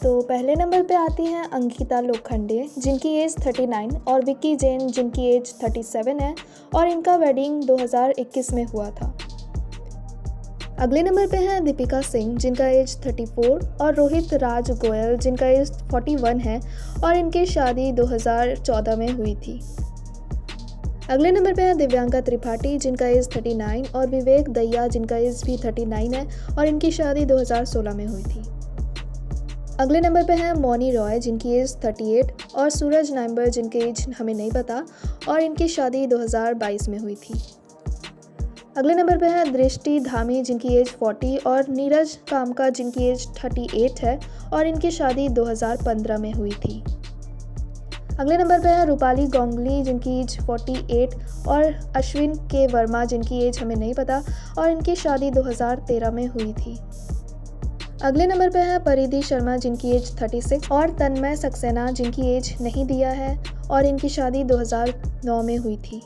तो पहले नंबर पे आती हैं अंकिता लोखंडे, जिनकी एज 39, और विक्की जैन, जिनकी एज 37 है, और इनका वेडिंग 2021 में हुआ था। अगले नंबर पे हैं दीपिका सिंह, जिनका एज 34, और रोहित राज गोयल, जिनका एज 41 है, और इनकी शादी 2014 में हुई थी। अगले नंबर पे है दिव्यांका त्रिपाठी, जिनका एज 39, और विवेक दहिया, जिनका एज भी 39 है, और इनकी शादी 2016 में हुई थी। अगले नंबर पे है मौनी रॉय, जिनकी एज 38, और सूरज नाइम्बर, जिनकी एज हमें नहीं पता, और इनकी शादी 2022 में हुई थी। अगले नंबर पे है दृष्टि धामी, जिनकी एज 40, और नीरज कामका, जिनकी एज 38 है, और इनकी शादी 2015 में हुई थी। अगले नंबर पे है रूपाली गोंगली, जिनकी एज 48, और अश्विन के वर्मा, जिनकी एज हमें नहीं पता, और इनकी शादी 2013 में हुई थी। अगले नंबर पे है परिधि शर्मा, जिनकी एज 36, और तन्मय सक्सेना, जिनकी एज नहीं दिया है, और इनकी शादी 2009 में हुई थी।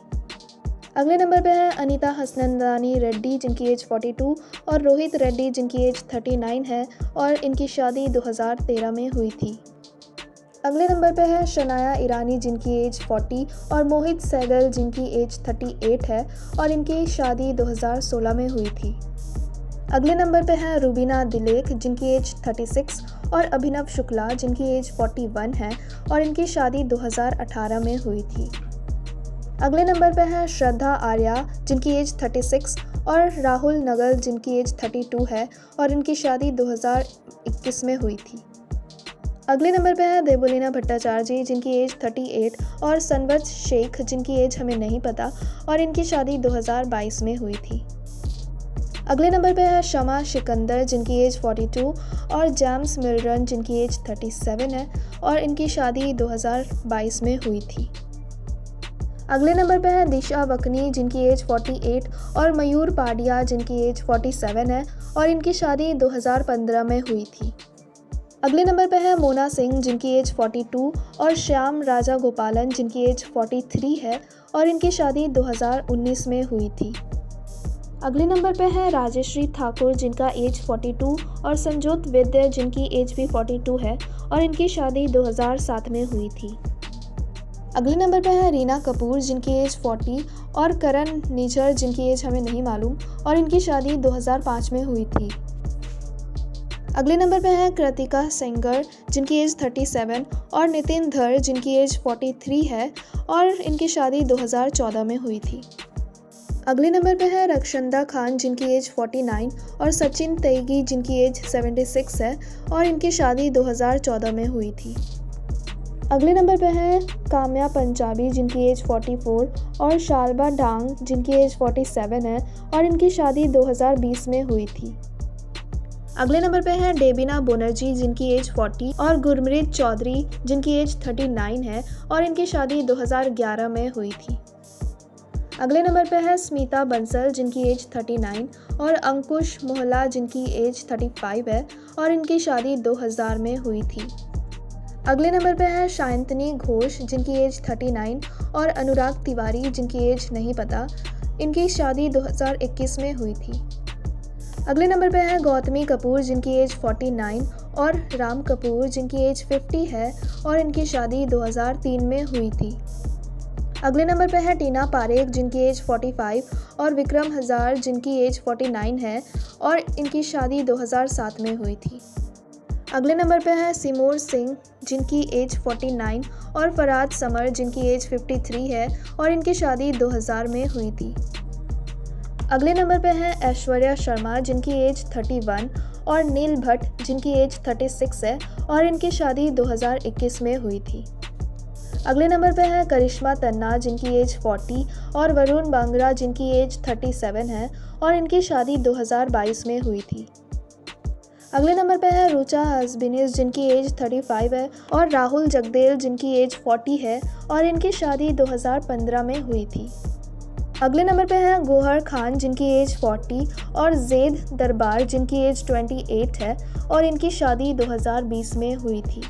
अगले नंबर पे है अनीता हसनंदानी रेड्डी, जिनकी एज 42, और रोहित रेड्डी, जिनकी एज 39 है, और इनकी शादी 2013 में हुई थी। अगले नंबर पे है शनाया ईरानी, जिनकी एज 40, और मोहित सहगल, जिनकी एज 38 है, और इनकी शादी 2016 में हुई थी। अगले नंबर पे है रुबीना दिलेख, जिनकी एज 36, और अभिनव शुक्ला, जिनकी एज 41 है, और इनकी शादी 2018 में हुई थी। अगले नंबर पे है श्रद्धा आर्या, जिनकी एज 36, और राहुल नगल, जिनकी एज 32 है, और इनकी शादी 2021 में हुई थी। अगले नंबर पे है देबोलीना भट्टाचार्य, जिनकी एज 38, और सनवत शेख, जिनकी एज हमें नहीं पता, और इनकी शादी 2022 में हुई थी। अगले नंबर पे है शमा सिकंदर, जिनकी एज 42, और जेम्स मिल्रन, जिनकी एज 37 है, और इनकी शादी 2022 में हुई थी। अगले नंबर पे है दिशा वकनी, जिनकी एज 48, और मयूर पाडिया, जिनकी एज 47 है, और इनकी शादी 2015 में हुई थी। अगले नंबर पे है मोना सिंह, जिनकी एज 42, और श्याम राजा गोपालन, जिनकी एज 43 है, और इनकी शादी 2019 में हुई थी। अगले नंबर पे है राजेश्री ठाकुर, जिनका एज 42, और संजोत वैद्य, जिनकी एज भी 42 है, और इनकी शादी 2007 में हुई थी। अगले नंबर पे है रीना कपूर, जिनकी एज 40, और करण निजर, जिनकी एज हमें नहीं मालूम, और इनकी शादी 2005 में हुई थी। अगले नंबर पे है कृतिका सेंगर, जिनकी एज 37, और नितिन धर, जिनकी एज 43 है, और इनकी शादी 2014 में हुई थी। अगले नंबर पे है रक्षंदा खान, जिनकी एज 49, और सचिन तेगी, जिनकी एज 76 है, और इनकी शादी 2014 में हुई थी। अगले नंबर पे है काम्या पंजाबी, जिनकी एज 44, और शालबा डांग, जिनकी एज 47 है, और इनकी शादी 2020 में हुई थी। अगले नंबर पे है डेबिना बनर्जी, जिनकी एज 40, और गुरमीत चौधरी, जिनकी एज 39 है, और इनकी शादी 2011 में हुई थी। अगले नंबर पे है स्मिता बंसल, जिनकी एज 39, और अंकुश मोहला, जिनकी एज 35 है, और इनकी शादी 2000 में हुई थी। अगले नंबर पे है शायंतनी घोष, जिनकी एज 39, और अनुराग तिवारी, जिनकी एज नहीं पता, इनकी शादी 2021 में हुई थी। अगले नंबर पे है गौतमी कपूर, जिनकी एज 49, और राम कपूर, जिनकी एज 50 है, और इनकी शादी 2003 में हुई थी। अगले नंबर पे है टीना पारेख, जिनकी एज 45, और विक्रम हज़ार, जिनकी एज 49 है, और इनकी शादी 2007 में हुई थी। अगले नंबर पे है सिमोर सिंह, जिनकी एज 49, और फराद समर, जिनकी एज 53 है, और इनकी शादी 2000 में हुई थी। अगले नंबर पे है ऐश्वर्या शर्मा, जिनकी एज 31, और नील भट्ट, जिनकी एज 36 है, और इनकी शादी 2021 में हुई थी। अगले नंबर पे है करिश्मा तन्ना, जिनकी एज 40, और वरुण बांग्रा, जिनकी एज 37 है, और इनकी शादी 2022 में हुई थी। अगले नंबर पे है रुचा हसबिनिस, जिनकी एज 35 है, और राहुल जगदेल, जिनकी एज 40 है, और इनकी शादी 2015 में हुई थी। अगले नंबर पे है गोहर खान, जिनकी एज 40, और जैद दरबार, जिनकी एज 28 है, और इनकी शादी 2020 में हुई थी।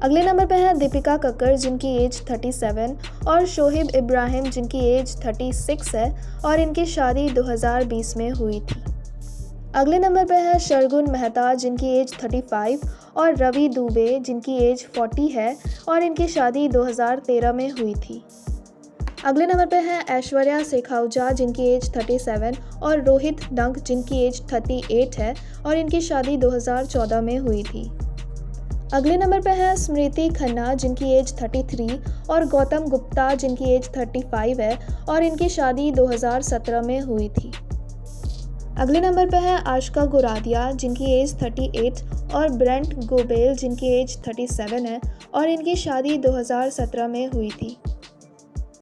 अगले नंबर पे है दीपिका कक्कर, जिनकी एज 37, और शोहिब इब्राहिम, जिनकी एज 36 है, और इनकी शादी 2020 में हुई थी। अगले नंबर पे है शरगुन मेहता, जिनकी एज 35, और रवि दुबे जिनकी एज 40 है और इनकी शादी 2013 में हुई थी। अगले नंबर पे हैं ऐश्वर्या शेखावजा जिनकी एज 37 और रोहित डंक जिनकी एज 38 है और इनकी शादी 2014 में हुई थी। अगले नंबर पे हैं स्मृति खन्ना जिनकी एज 33 और गौतम गुप्ता जिनकी एज 35 है और इनकी शादी 2017 में हुई थी। अगले नंबर पे है आशिका गुरादिया जिनकी एज 38 और ब्रेंट गोबेल जिनकी एज 37 है और इनकी शादी 2017 में हुई थी।